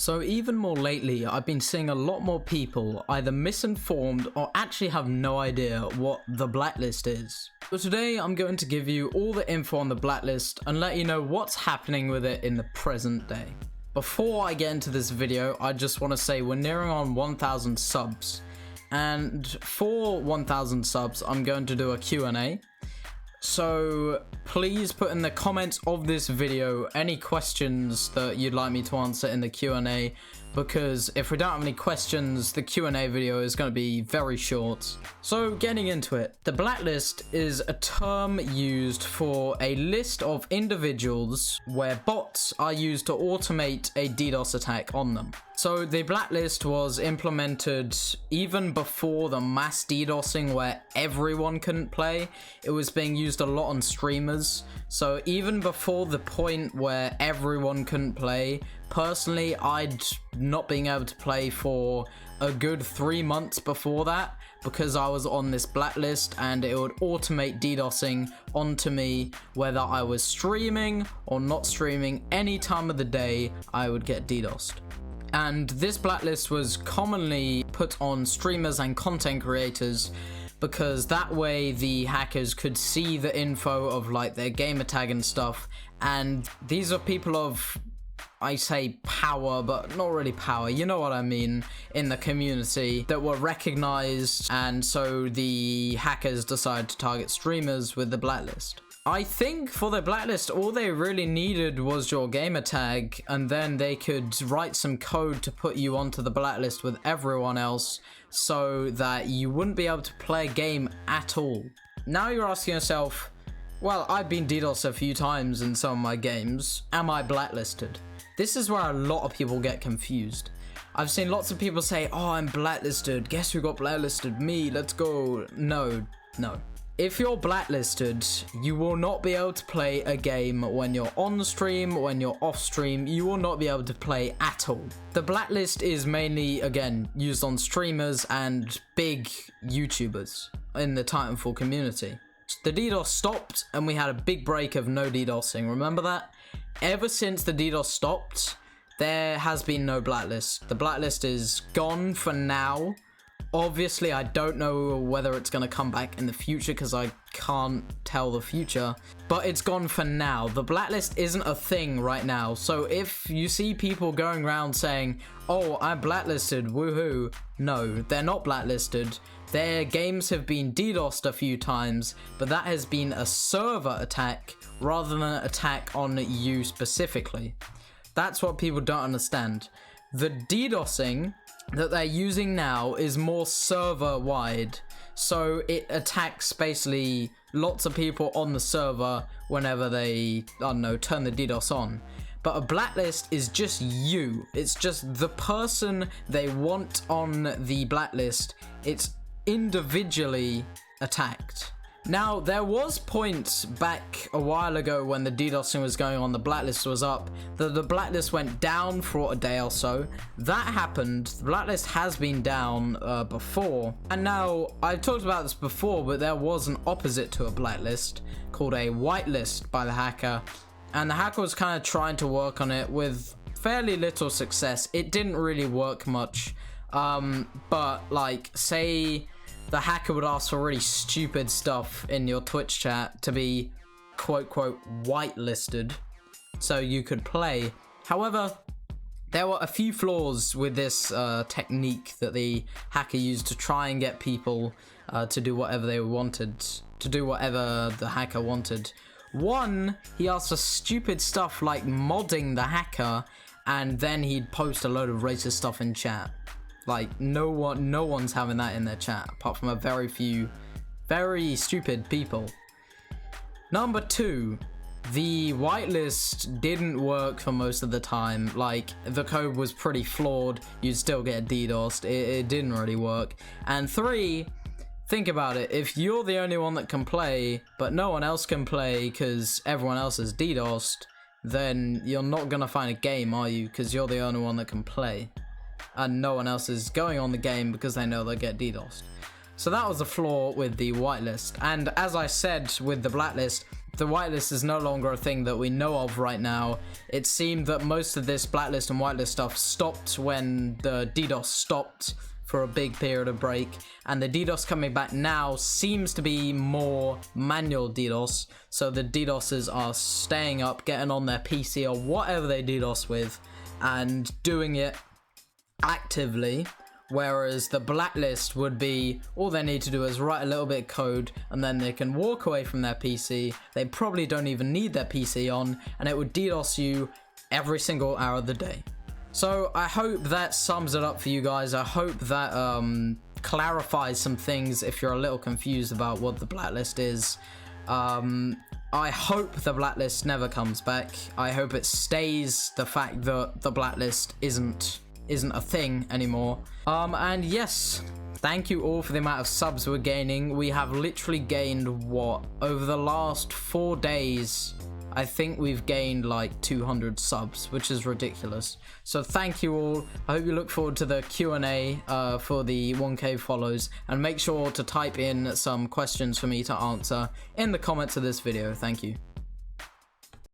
So even more lately, I've been seeing a lot more people either misinformed or actually have no idea what the Blacklist is. So today I'm going to give you all the info on the Blacklist and let you know what's happening with it in the present day. Before I get into this video, I just want to say we're nearing on 1,000 subs. And for 1,000 subs, I'm going to do a Q&A. So please put in the comments of this video any questions that you'd like me to answer in the Q&A, because if we don't have any questions, the Q&A video is going to be very short. So getting into it, the Blacklist is a term used for a list of individuals where bots are used to automate a DDoS attack on them. So the Blacklist was implemented even before the mass DDoSing where everyone couldn't play. It was being used a lot on streamers. So even before the point where everyone couldn't play, personally, I'd not been able to play for a good 3 months before that because I was on this Blacklist, and it would automate DDoSing onto me whether I was streaming or not streaming. Any time of the day, I would get DDoSed. And this Blacklist was commonly put on streamers and content creators because that way the hackers could see the info of like their gamer tag and stuff. And these are people of, I say power, but not really power, you know what I mean, in the community that were recognized, and so the hackers decided to target streamers with the Blacklist. I think for the Blacklist, all they really needed was your gamer tag, and then they could write some code to put you onto the Blacklist with everyone else so that you wouldn't be able to play a game at all. Now you're asking yourself, well, I've been DDoSed a few times in some of my games. Am I blacklisted? This is where a lot of people get confused. I've seen lots of people say, oh, I'm blacklisted. Guess who got blacklisted? Me, let's go. No. If you're blacklisted, you will not be able to play a game when you're on stream, when you're off stream. You will not be able to play at all. The Blacklist is mainly, again, used on streamers and big YouTubers in the Titanfall community. The DDoS stopped and we had a big break of no DDoSing. Remember that? Ever since the DDoS stopped, there has been no Blacklist. The Blacklist is gone for now. Obviously, I don't know whether it's going to come back in the future because I can't tell the future, but it's gone for now. The Blacklist isn't a thing right now. So if you see people going around saying, oh, I'm blacklisted, woohoo, no, they're not blacklisted. Their games have been DDoSed a few times, but that has been a server attack rather than an attack on you specifically. That's what people don't understand. The DDoSing that they're using now is more server wide, so it attacks basically lots of people on the server whenever they, I don't know, turn the DDoS on. But a Blacklist is just you. It's just the person they want on the Blacklist. It's individually attacked. Now, there was points back a while ago when the DDoSing was going on, the Blacklist was up, that the Blacklist went down for a day or so. That happened. The Blacklist has been down before. And now, I've talked about this before, but there was an opposite to a Blacklist called a Whitelist by the hacker. And the hacker was kind of trying to work on it with fairly little success. It didn't really work much. But like, say the hacker would ask for really stupid stuff in your Twitch chat to be quote whitelisted so you could play. However, there were a few flaws with this technique that the hacker used to try and get people to do whatever they wanted, to do whatever the hacker wanted. One, he asked for stupid stuff like modding the hacker, and then he'd post a load of racist stuff in chat. Like, no one's having that in their chat, apart from a very few very stupid people. Number two, the whitelist didn't work for most of the time. Like, the code was pretty flawed, you'd still get DDoSed, it didn't really work. And three, think about it, if you're the only one that can play, but no one else can play because everyone else is DDoSed, then you're not gonna find a game, are you? Because you're the only one that can play. And no one else is going on the game because they know they'll get DDoSed. So that was the flaw with the whitelist. And as I said with the Blacklist, the whitelist is no longer a thing that we know of right now. It seemed that most of this blacklist and whitelist stuff stopped when the DDoS stopped for a big period of break, and the DDoS coming back now seems to be more manual DDoS, so the DDoSers are staying up, getting on their PC or whatever they DDoS with, and doing it actively, whereas the blacklist would be, all they need to do is write a little bit of code, and then they can walk away from their PC, they probably don't even need their PC on, and it would DDoS you every single hour of the day. So I hope that sums it up for you guys. I hope that clarifies some things if you're a little confused about what the blacklist is. I hope the blacklist never comes back. I hope it stays the fact that the blacklist isn't a thing anymore. And yes, thank you all for the amount of subs we're gaining. We have literally gained, what, over the last 4 days, I think we've gained like 200 subs, which is ridiculous. So thank you all. I hope you look forward to the Q&A for the 1K follows, and make sure to type in some questions for me to answer in the comments of this video. Thank you.